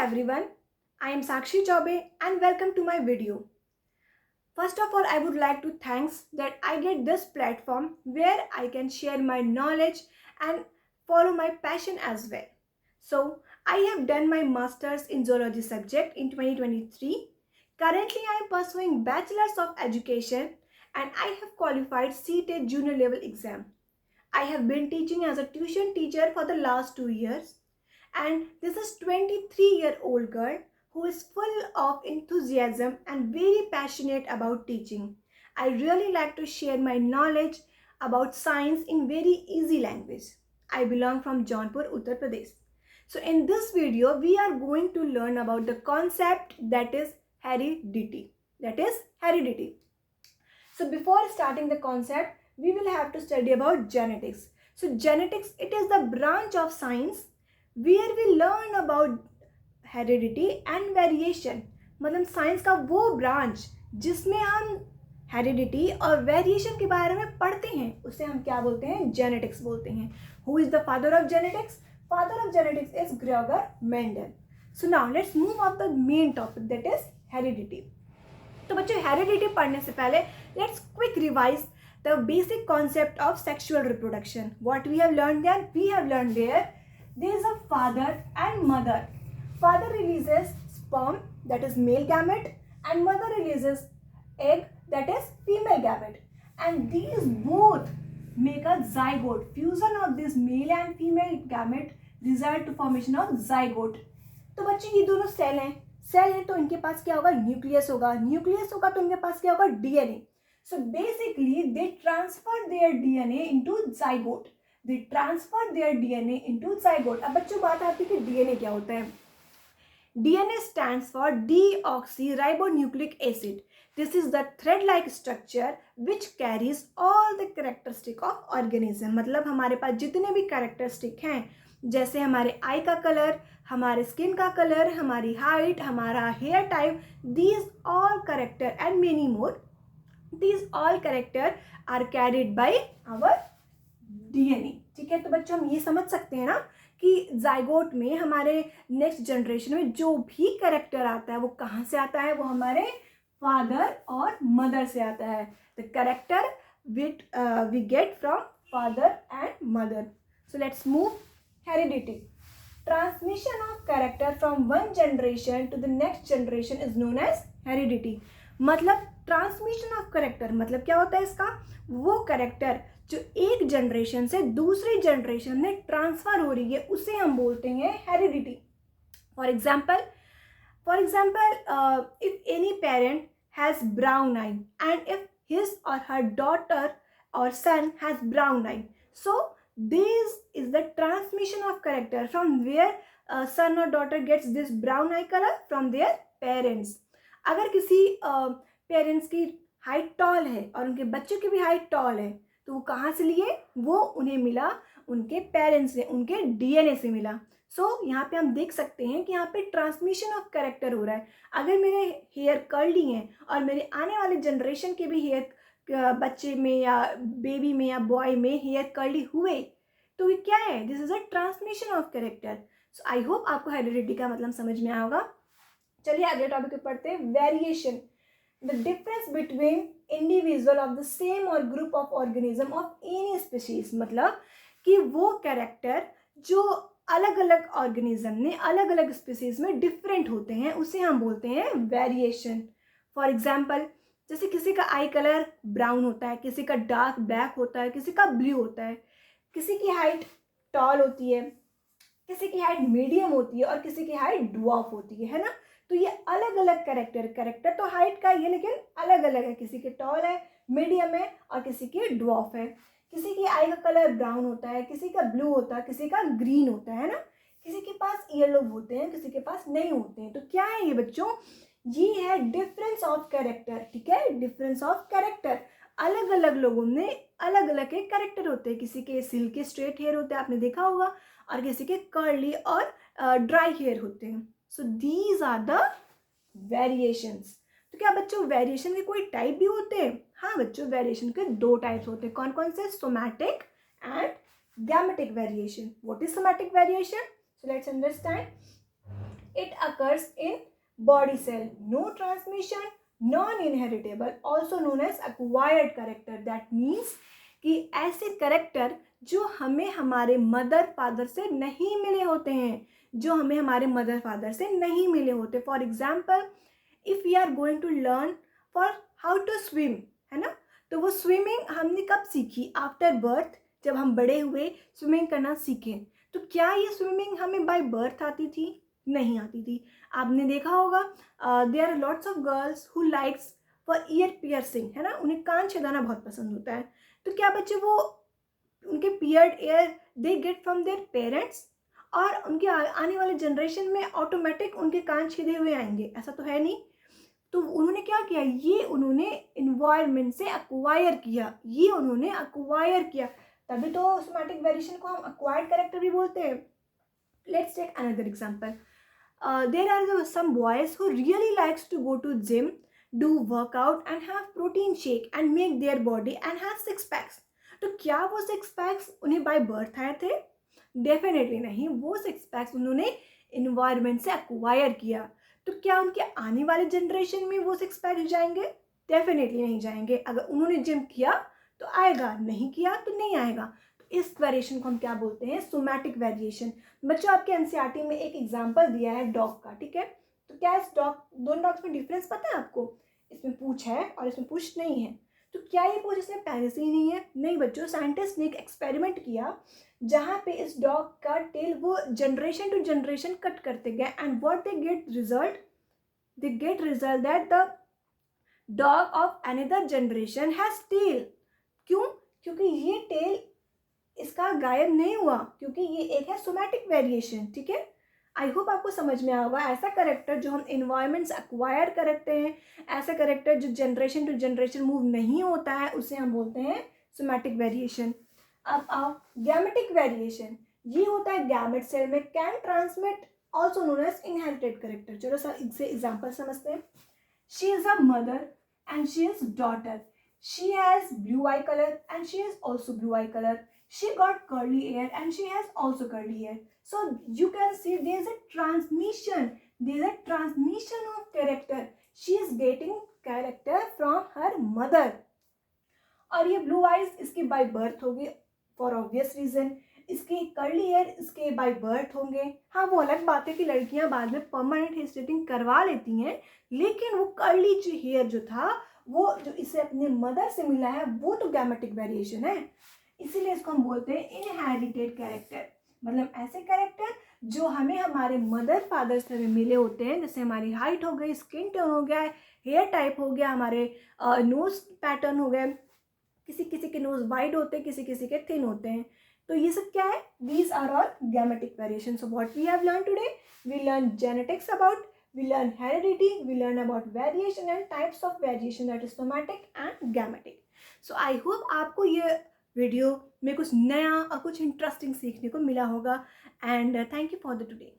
everyone, I am Sakshi Chaube and welcome to my video. First of all, I would like to thanks that I get this platform where I can share my knowledge and follow my passion as well. So, I have done my masters in zoology subject in 2023. Currently, I am pursuing bachelor's of education and I have qualified CTET junior level exam. I have been teaching as a tuition teacher for the last 2 years, and this is 23-year-old girl who is full of enthusiasm and very passionate about teaching. I really like to share my knowledge about science in very easy language. I belong from Jaunpur, Uttar Pradesh. So in this video, we are going to learn about the concept that is heredity. So before starting the concept, we will have to study about genetics. So genetics, it is the branch of science where we learn about heredity and variation. मतलब science का वो branch जिसमें हम heredity और variation के बारे में पढ़ते हैं, उसे हम क्या बोलते हैं? जेनेटिक्स बोलते हैं. Who is the father of genetics? Father of genetics is Gregor Mendel. So now let's move on the main topic that is heredity. तो बच्चों, हेरिडिटी पढ़ने से पहले let's quick revise the basic concept of sexual reproduction. What we have learn there? We have learn there there is a father and mother. Father releases sperm, that is male gamete, and mother releases egg, that is female gamete, and these both make a zygote. Fusion of this male and female gamete result to formation of zygote. तो बच्चे ये दोनों cell हैं तो इनके पास क्या होगा? Nucleus होगा तो इनके पास क्या होगा? DNA. So basically they transfer their DNA into zygote. They transfer their DNA into zygote. अब बच्चों बात आती है कि डीएनए क्या होता है. DNA stands for deoxyribonucleic acid. This is the thread-like structure which carries all the characteristic of organism. मतलब हमारे पास जितने भी characteristic हैं, जैसे हमारे आई का कलर, हमारे स्किन का कलर, हमारी हाइट, हमारा hair type, these all character and many more, these all character are carried by our DNA. ठीक है, तो बच्चों हम ये समझ सकते हैं ना कि जाइगोट में हमारे नेक्स्ट जनरेशन में जो भी कैरेक्टर आता है वो कहाँ से आता है? वो हमारे फादर और मदर से आता है. The character we get from father and mother. So let's move. Heredity. Transmission of character from one generation to the next generation is known as heredity. मतलब ट्रांसमिशन ऑफ कैरेक्टर मतलब क्या होता है इसका? वो कैरेक्टर जो एक जनरेशन से दूसरी जनरेशन में ट्रांसफर हो रही है उसे हम बोलते हैं heredity. For example if any parent has brown eye and if his or her daughter or son has brown eye, so this is the transmission of character from where son or daughter gets this brown eye colour from their parents. अगर किसी parents की height toll है और उनके बच्चों की भी height toll है, तो वो कहाँ से लिए? वो उन्हें मिला उनके पेरेंट्स से, उनके डीएनए से मिला. सो यहाँ पे हम देख सकते हैं कि यहाँ पे ट्रांसमिशन ऑफ कैरेक्टर हो रहा है. अगर मेरे हेयर कर्ली हैं और मेरे आने वाले जनरेशन के भी हेयर बच्चे में या बेबी में या बॉय में हेयर कर्ली हुए, तो ये क्या है? This is a transmission of character. So I hope आपको हेरिडिटी का मतलब समझ में आया होगा. चलिए अगले टॉपिक पे पढ़ते हैं. Variation. The difference between individual of the same or group of organism of any species. मतलब कि वो कैरेक्टर जो अलग अलग ऑर्गेनिज्म ने अलग अलग स्पीसीज में डिफरेंट होते हैं उसे हम बोलते हैं वेरिएशन. फॉर एग्जाम्पल, जैसे किसी का आई कलर ब्राउन होता है, किसी का डार्क ब्लैक होता है, किसी का ब्लू होता है, किसी की हाइट टॉल होती है, किसी की हाइट मीडियम होती है और किसी की हाइट ड्वार्फ होती है ना. तो ये अलग अलग कैरेक्टर तो हाइट का ये लेकिन अलग अलग है. किसी के टॉल है, मीडियम है और किसी के ड्वार्फ है. किसी की आई का कलर ब्राउन होता है, किसी का ब्लू होता है, किसी का ग्रीन होता है ना. किसी के पास ईयर लोब होते हैं, किसी के पास नहीं होते हैं. तो क्या है ये बच्चों? ये है डिफरेंस ऑफ कैरेक्टर. ठीक है, डिफरेंस ऑफ कैरेक्टर. अलग अलग लोगों में अलग अलग के कैरेक्टर होते हैं. किसी के सिल्की स्ट्रेट हेयर होते हैं, आपने देखा होगा, और किसी के कर्ली और ड्राई हेयर होते हैं. So these are the variations. तो क्या बच्चों वेरिएशन के कोई टाइप भी होते हैं? हाँ बच्चों, वेरिएशन के 2 टाइप्स होते हैं. कौन कौन से? Somatic and gametic variation. What is somatic variation? So let's understand. It occurs in body cell. No transmission, non-inheritable, also known as acquired character. That means कि ऐसे करेक्टर जो हमें हमारे मदर फादर से नहीं मिले होते हैं, जो हमें हमारे मदर फादर से नहीं मिले होते. For example, if we are going to learn for how to swim, है ना, तो वो स्विमिंग हमने कब सीखी? आफ्टर बर्थ, जब हम बड़े हुए स्विमिंग करना सीखे. तो क्या ये स्विमिंग हमें बाय बर्थ आती थी? नहीं आती थी. आपने देखा होगा there are lots of girls who likes for ear piercing, है ना, उन्हें कान छेदाना बहुत पसंद होता है. तो क्या बच्चे वो उनके peered air they get from their parents, और उनके आने वाले जनरेशन में ऑटोमेटिक उनके कान छेदे हुए आएंगे? ऐसा तो है नहीं. तो उन्होंने क्या किया? ये उन्होंने इन्वायरमेंट से अक्वायर किया, ये उन्होंने अक्वायर किया. तभी तो सोमैटिक वेरिएशन को हम अक्वायर्ड कैरेक्टर भी बोलते हैं. Let's take another example. There are some boys who really likes to go to gym, do workout and have protein shake and make their body and have six packs. तो क्या वो six packs उन्हें by birth आए थे? Definitely नहीं. वो six packs उन्होंने environment से अक्वायर किया. तो क्या उनके आने वाले जनरेशन में वो सिक्स पैक्स जाएंगे? डेफिनेटली नहीं जाएंगे. अगर उन्होंने जिम किया तो आएगा, नहीं किया तो नहीं आएगा. इस वेरिएशन को हम क्या बोलते हैं? Somatic variation. बच्चों, आपके एनसीईआरटी में एक एग्जांपल दिया है डॉग का, ठीक है. तो क्या इस दोनों डॉग्स में डिफरेंस पता है आपको? इसमें पूंछ है और इसमें पूंछ नहीं है. तो क्या ये पूंछ इसमें पहले से ही नहीं है? नहीं बच्चों, साइंटिस्ट ने एक एक्सपेरिमेंट किया जहाँ पे इस डॉग का टेल वो जनरेशन टू जनरेशन कट करते गए, and what they get result that the dog of another generation has tail. क्यों? क्योंकि ये टेल इसका गायब नहीं हुआ, क्योंकि ये एक है सोमैटिक वेरिएशन, ठीक है. आई होप आपको समझ में आएगा. ऐसा करेक्टर जो हम इन्वायरमेंट से अक्वायर करते हैं, ऐसा करेक्टर जो जनरेशन टू जनरेशन मूव नहीं होता है, उसे हम बोलते हैं सोमैटिक वेरिएशन. अब आओ गैमेटिक वेरिएशन. ये होता है गैमेट सेल में, can transmit, also known as inherited character. चलो सर इससे एग्जाम्पल समझते हैं. She is a mother and she is daughter. She has blue eye color and she has also blue eye color. She got curly hair and she has also curly hair. So you can see there is a transmission. There is a transmission of character. She is getting character from her mother. और ये blue eyes इसके by birth होगी for obvious reason. इसके curly hair इसके by birth होंगे. हाँ, वो अलग बात है कि लड़कियां बाद में परमानेंट हेयर स्ट्रेटिंग करवा लेती हैं, लेकिन वो कर्ली जो हेयर जो था, वो जो इसे अपने मदर से मिला है, वो तो गैमेटिक वेरिएशन है. इसीलिए इसको हम बोलते हैं इनहेरिटेड कैरेक्टर. मतलब ऐसे कैरेक्टर जो हमें हमारे मदर फादर से मिले होते हैं, जैसे हमारी हाइट हो गई, स्किन टोन हो गया, हेयर टाइप हो गया, हमारे नोज पैटर्न हो गए. किसी किसी के नोज वाइड होते हैं, किसी किसी के थिन होते हैं. तो ये सब क्या है? These are all gametic variation. So what we have learn today? We learn genetics about, we learn heredity, we learn about variation and types of variation, that is somatic and gametic. So I hope आपको ये video में कुछ नया और कुछ interesting सीखने को मिला होगा. And thank you for the today.